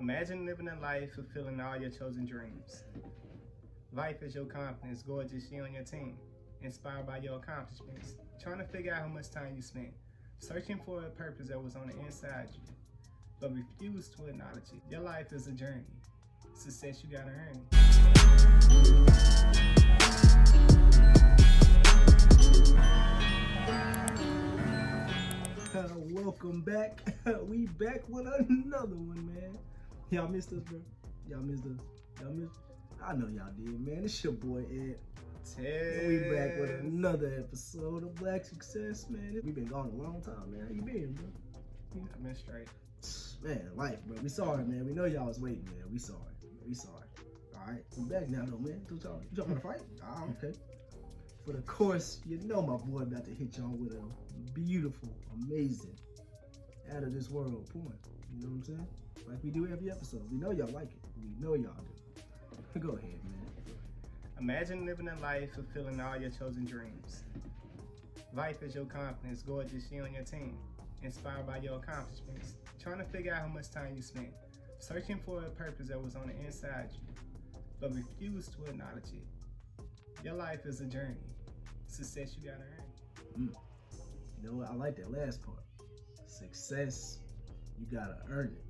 Imagine living a life fulfilling all your chosen dreams. Life is your confidence, gorgeous, you and your team, inspired by your accomplishments, trying to figure out how much time you spent, searching for a purpose that was on the inside you, but refused to acknowledge it. Your life is a journey. Success, you gotta earn it. Welcome back. We back with another one, man. Y'all missed us, bro. Y'all missed us. Y'all missed. I know y'all did, man. It's your boy Ed. And we back with another episode of Black Success, man. We been gone a long time, man. How you been, bro? I've been straight. Man, life, bro. We sorry, man. We know y'all was waiting, man. We sorry. We sorry. All right, we back now, though, man. You talking about a fight? Ah, okay. But of course, you know my boy about to hit y'all with a beautiful, amazing, out of this world porn. You know what I'm saying? Like we do every episode. We know y'all like it. We know y'all do. Go ahead, man. Imagine living a life fulfilling all your chosen dreams. Life is your confidence, gorgeous, you and your team, inspired by your accomplishments, trying to figure out how much time you spent, searching for a purpose that was on the inside you, but refused to acknowledge it. Your life is a journey. Success, you gotta earn. You know what? I like that last part. Success, you gotta earn it.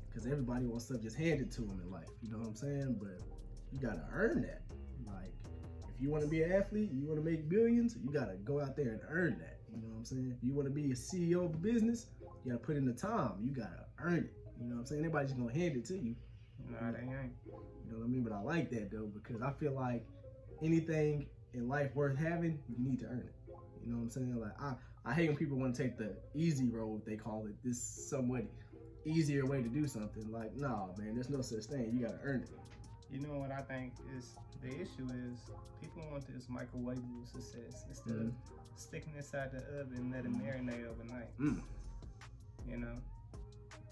Because everybody wants stuff just handed to them in life. You know what I'm saying? But you gotta earn that. Like, if you want to be an athlete, you want to make billions, you gotta go out there and earn that. You know what I'm saying? If you want to be a CEO of a business, you gotta put in the time. You gotta earn it. You know what I'm saying? Everybody's just gonna hand it to you. No, they ain't. You know what I mean? But I like that though, because I feel like anything in life worth having, you need to earn it. You know what I'm saying? Like I hate when people want to take the easy road, they call it, this somewhat easier way to do something. Like, nah, man, there's no such thing. You gotta earn it. You know what I think is the issue is people want this microwavable success instead of sticking inside the oven and letting it marinate overnight. You know?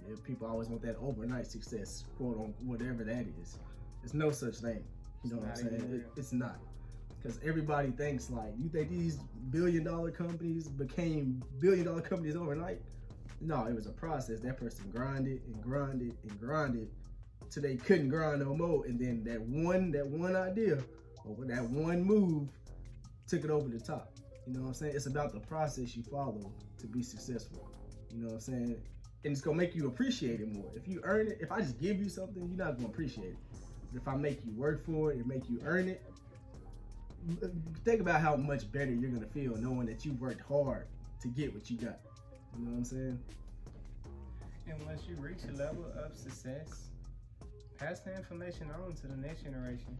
Yeah, people always want that overnight success, quote on whatever that is. There's no such thing. You know what I'm saying? It's not. Because everybody thinks like, you think these billion-dollar companies became billion-dollar companies overnight? No, it was a process. That person grinded and grinded and grinded till they couldn't grind no more. And then that one idea or that one move took it over the top. You know what I'm saying? It's about the process you follow to be successful. You know what I'm saying? And it's gonna make you appreciate it more. If you earn it, if I just give you something, you're not gonna appreciate it. But if I make you work for it and make you earn it, think about how much better you're gonna feel knowing that you worked hard to get what you got. You know what I'm saying? And once you reach a level of success, pass the information on to the next generation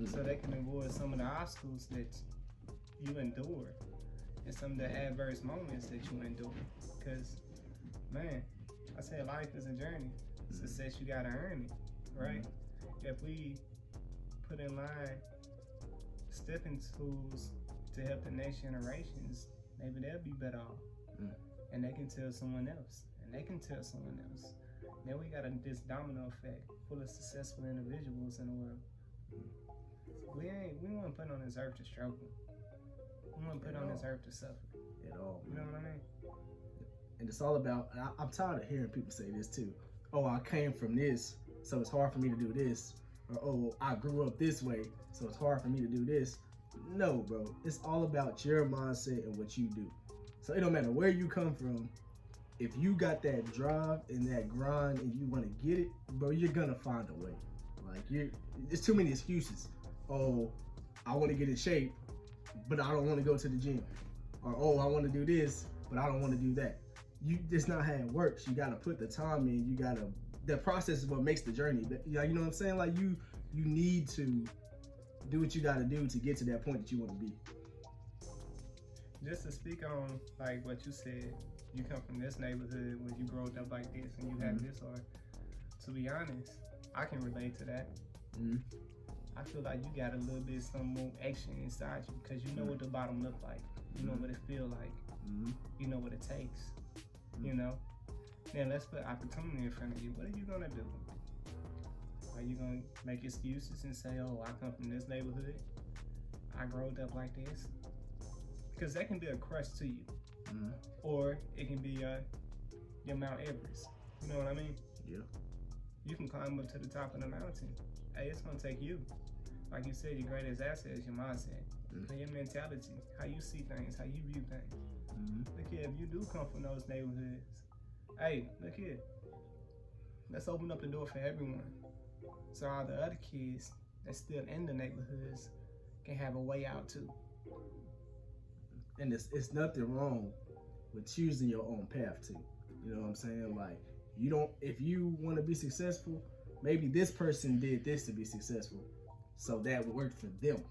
so they can avoid some of the obstacles that you endured and some of the adverse moments that you endured. Because, man, I say life is a journey. Success, you gotta earn it, right? If we put in line stepping stools to help the next generations, maybe they'll be better off. And they can tell someone else, and they can tell someone else. Then we got this domino effect full of successful individuals in the world. We weren't put on this earth to struggle. We weren't put on this earth to suffer. At all. You know what I mean? And it's all about, I'm tired of hearing people say this too. Oh, I came from this, so it's hard for me to do this. Or, oh, I grew up this way, so it's hard for me to do this. No, bro. It's all about your mindset and what you do. So it don't matter where you come from. If you got that drive and that grind and you want to get it, bro, you're gonna find a way. Like, there's too many excuses. Oh, I want to get in shape, but I don't want to go to the gym. Or, oh, I want to do this, but I don't want to do that. That's not how it works. You gotta put the time in. The process is what makes the journey. You know what I'm saying? Like, you need to do what you gotta do to get to that point that you want to be. Just to speak on like what you said, you come from this neighborhood where you grew up like this and you have this art. To be honest, I can relate to that. I feel like you got a little bit some more action inside you because you know what the bottom look like. You know what it feel like. You know what it takes. You know? Then let's put opportunity in front of you. What are you gonna do? Are you gonna make excuses and say, oh, I come from this neighborhood, I grew up like this? Because that can be a crush to you. Or it can be your Mount Everest. You know what I mean? Yeah. You can climb up to the top of the mountain. Hey, it's gonna take you. Like you said, your greatest asset is your mindset. Mm-hmm. Your mentality, how you see things, how you view things. Mm-hmm. Look here, if you do come from those neighborhoods, hey, look here. Let's open up the door for everyone. So all the other kids that's still in the neighborhoods can have a way out too. And it's nothing wrong with choosing your own path too. You know what I'm saying? Like, you don't, if you want to be successful, maybe this person did this to be successful, so that would work for them.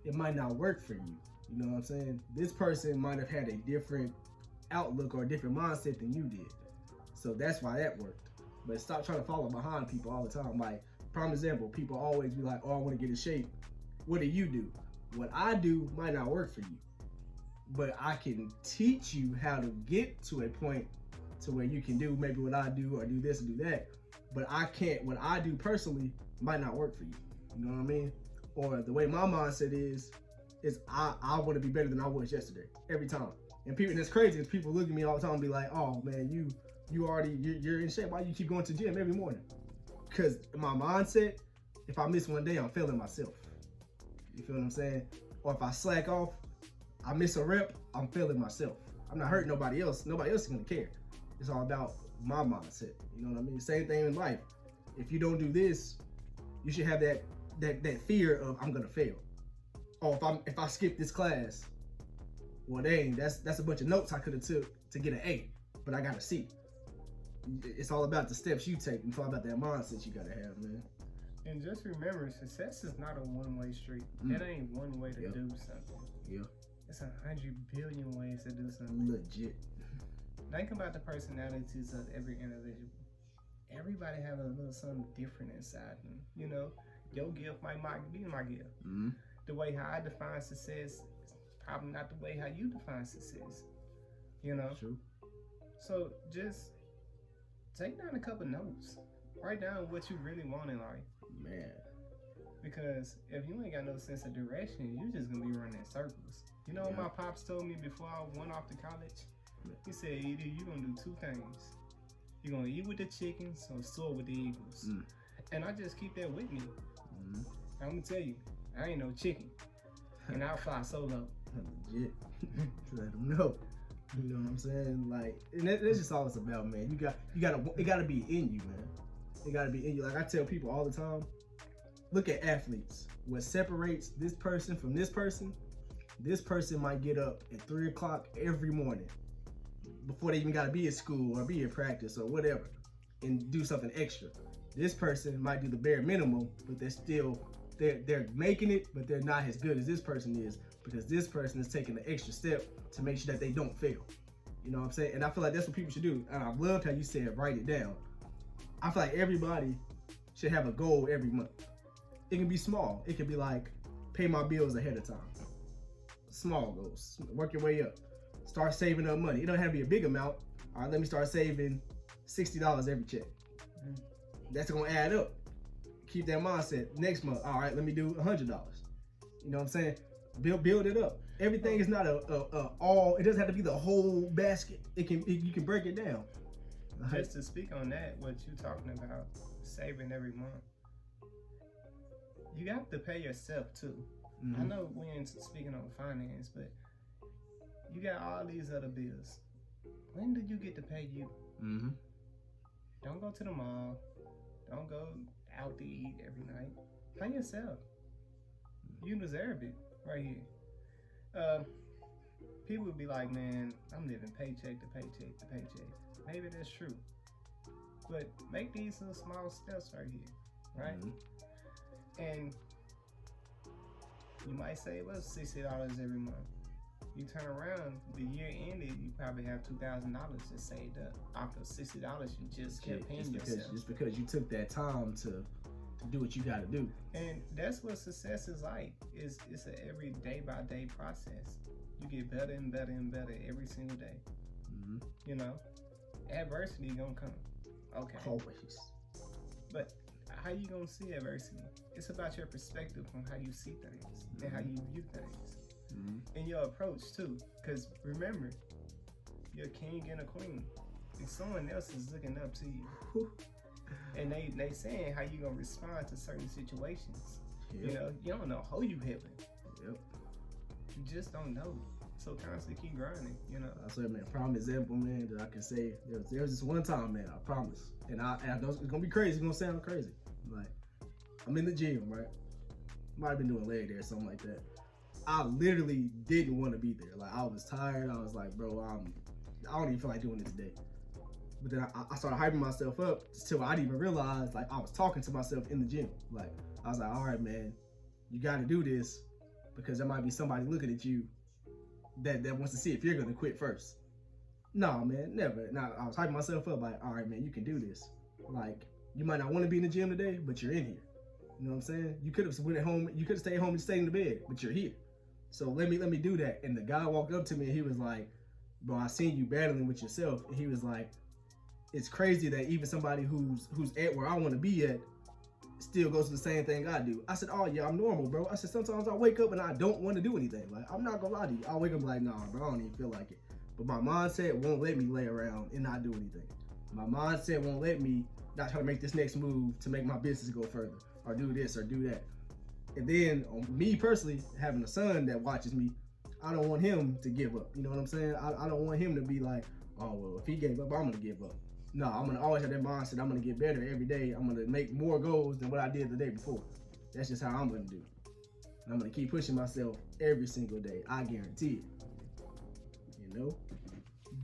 It might not work for you. You know what I'm saying? This person might have had a different outlook or a different mindset than you did, so that's why that worked. But stop trying to follow behind people all the time. Like, prime example, people always be like, oh, I want to get in shape. What do you do? What I do might not work for you, but I can teach you how to get to a point to where you can do maybe what I do, or do this and do that. But I can't, what I do personally might not work for you. You know what I mean? Or the way my mindset is I want to be better than I was yesterday, every time. And people, and it's crazy because people look at me all the time and be like, oh man, you're in shape. Why you keep going to the gym every morning? Because my mindset, if I miss one day, I'm failing myself. You feel what I'm saying? Or if I slack off, I miss a rep, I'm failing myself. I'm not hurting nobody else. Nobody else is gonna care. It's all about my mindset. You know what I mean? Same thing in life. If you don't do this, you should have that fear of I'm gonna fail. Or if I skip this class, well dang, that's a bunch of notes I could have took to get an A, but I got a C. It's all about the steps you take. It's all about that mindset you gotta have, man. And just remember, success is not a one-way street. It ain't one way to do something. Yeah. It's 100 billion ways to do something. Legit. Think about the personalities of every individual. Everybody have a little something different inside them. You know, your gift might be my gift. Mm-hmm. The way how I define success is probably not the way how you define success. You know? True. So just take down a couple notes. Write down what you really want in life. Man. Because if you ain't got no sense of direction, you just gonna be running in circles. You know what my pops told me before I went off to college? He said, either you gonna do two things. You're gonna eat with the chickens or soar with the eagles. And I just keep that with me. I'm gonna tell you, I ain't no chicken. And I'll fly solo. Legit. Let them know. You know what I'm saying? Like, and that's just all it's about, man. It gotta be in you, man. It gotta be in you. Like I tell people all the time, look at athletes. What separates this person from this person might get up at 3 o'clock every morning before they even gotta be at school or be at practice or whatever and do something extra. This person might do the bare minimum, but they're making it, but they're not as good as this person is, because this person is taking the extra step to make sure that they don't fail. You know what I'm saying? And I feel like that's what people should do. And I loved how you said write it down. I feel like everybody should have a goal every month. It can be small. It can be like, pay my bills ahead of time. Small goals. Work your way up. Start saving up money. It don't have to be a big amount. All right, let me start saving $60 every check. That's gonna add up. Keep that mindset. Next month, all right, let me do $100. You know what I'm saying? Build it up. Everything is not all. It doesn't have to be the whole basket. You can break it down. Just to speak on that, what you're talking about, saving every month, you have to pay yourself too. I know we ain't speaking on finance, but you got all these other bills. When do you get to pay you? Don't go to the mall. Don't go out to eat every night. Pay yourself. You deserve it right here. People would be like, man, I'm living paycheck to paycheck to paycheck. Maybe that's true. But make these little small steps right here, right? And you might save up $60 every month. You turn around, the year ended, you probably have $2,000 just saved up off of $60 you just kept paying yourself. Just because you took that time to do what you got to do. And that's what success is like. It's an every day by day process. You get better and better and better every single day. You know, adversity gonna come. Okay. Always. But how you gonna see adversity? It's about your perspective on how you see things and how you view things. And your approach too. Because remember, you're a king and a queen. and someone else is looking up to you. And they saying how you gonna respond to certain situations. Yep. You know, you don't know how you helping. Yep. You just don't know. So constantly keep grinding, you know. I swear, man, prime example, man, that I can say. There was this one time, man, I promise. And I know it's gonna be crazy, it's gonna sound crazy. Like, I'm in the gym, right? Might have been doing leg day or something like that. I literally didn't want to be there. Like, I was tired. I was like, bro, I don't even feel like doing this today. But then I started hyping myself up until I didn't even realize, like, I was talking to myself in the gym. Like, I was like, all right, man, you got to do this because there might be somebody looking at you that wants to see if you're going to quit first. No, man, never. Now, I was hyping myself up like, all right, man, you can do this. Like, you might not want to be in the gym today, but you're in here. You know what I'm saying? You could have went at home. You could have stayed home and stayed in the bed, but you're here. So let me do that. And the guy walked up to me and he was like, bro, I seen you battling with yourself. And he was like, it's crazy that even somebody who's at where I want to be at still goes through the same thing I do. I said, oh yeah, I'm normal, bro. I said, sometimes I wake up and I don't want to do anything. Like, I'm not gonna lie to you. I wake up like, nah, bro, I don't even feel like it. But my mindset won't let me lay around and not do anything. My mindset won't let me not try to make this next move to make my business go further or do this or do that. And then on me personally, having a son that watches me, I don't want him to give up. You know what I'm saying? I don't want him to be like, oh, well, if he gave up, I'm going to give up. No, I'm going to always have that mindset. I'm going to get better every day. I'm going to make more goals than what I did the day before. That's just how I'm going to do. And I'm going to keep pushing myself every single day. I guarantee it. You know?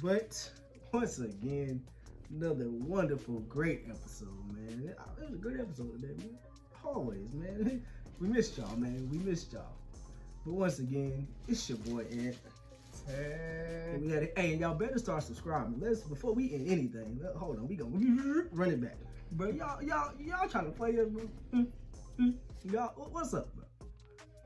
But once again, another wonderful, great episode, man. It was a great episode today, man. Always, man. We missed y'all, man. We missed y'all. But once again, it's your boy Ant. Hey, y'all better start subscribing. Before we end anything. Hold on, we gonna run it back. But y'all trying to play us, bro? Y'all, what's up, bro?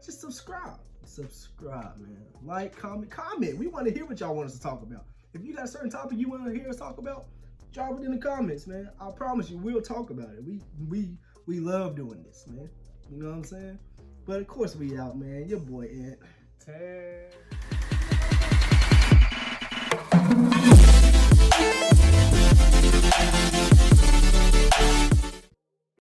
Just subscribe. Subscribe, man. Like, comment. We want to hear what y'all want us to talk about. If you got a certain topic you want to hear us talk about, drop it in the comments, man. I promise you, we'll talk about it. We love doing this, man. You know what I'm saying? But of course we out, man. Your boy Ant.